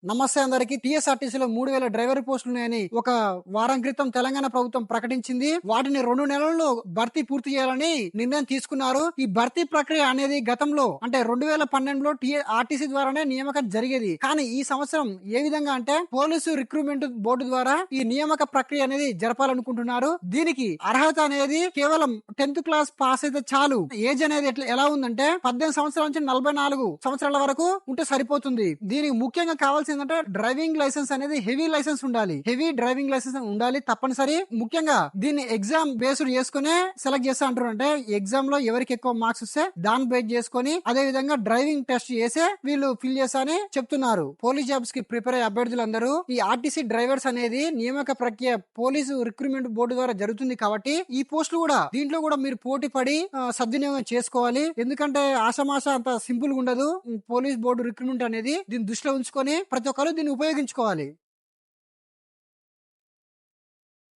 నమస్తే అందరికి. టీఎస్ఆర్టీసీలో 3000 డ్రైవర్ పోస్టులున్నాయని ఒక వారం క్రితం తెలంగాణ ప్రభుత్వం ప్రకటించింది. వాటిని 2 నెలల్లో భర్తీ పూర్తి చేయాలని నిర్ణయం తీసుకున్నారు. ఈ భర్తీ ప్రక్రియ అనేది గతంలో అంటే 2012లో ఆర్టీసీ ద్వారానే నియామకం జరిగేది. కానీ ఈ సంవత్సరం ఏ విధంగా అంటే పోలీసు రిక్రూట్మెంట్ బోర్డు ద్వారా ఈ నియామక ప్రక్రియ అనేది జరపాలనుకుంటున్నారు. దీనికి అర్హత అనేది కేవలం 10th క్లాస్ పాస్ అయితే చాలు. ఏజ్ అనేది ఎలా ఉందంటే 18 సంవత్సరాల నుంచి 44 సంవత్సరాల వరకు ఉంటే సరిపోతుంది. దీనికి ముఖ్యంగా కావాల్సిందంటే డ్రైవింగ్ లైసెన్స్ అనేది హెవీ లైసెన్స్ ఉండాలి. హెవీ డ్రైవింగ్ లైసెన్స్ ఉండాలి తప్పనిసరి. ముఖ్యంగా దీన్ని ఎగ్జామ్ బేస్డ్ చేసుకునే సెలెక్ట్ చేస్తా అంటారు. అంటే ఎగ్జామ్ లో ఎవరికి ఎక్కువ మార్క్స్ వస్తే దాన్ని బేస్ చేసుకుని అదే విధంగా డ్రైవింగ్ టెస్ట్ చేసే వీళ్ళు ఫిల్ చేస్తా అని చెప్తున్నారు. పోలీస్ జాబ్స్ కి ప్రిపేర్ అయ్యే అభ్యర్థులందరూ ఈ ఆర్టీసీ డ్రైవర్స్ అనేది నియామక ప్రక్రియ పోలీసు రిక్రూట్మెంట్ బోర్డు ద్వారా జరుగుతుంది కాబట్టి ఈ పోస్టులు కూడా దీంట్లో కూడా మీరు పోటీ పడి సద్వినియోగం చేసుకోవాలి. ఎందుకంటే ఆషామాష అంత సింపుల్ గా ఉండదు. పోలీస్ బోర్డు రిక్రూట్మెంట్ అనేది దీన్ని దృష్టిలో ఉంచుకొని ప్రతి ఒక్కరు దీన్ని ఉపయోగించుకోవాలి.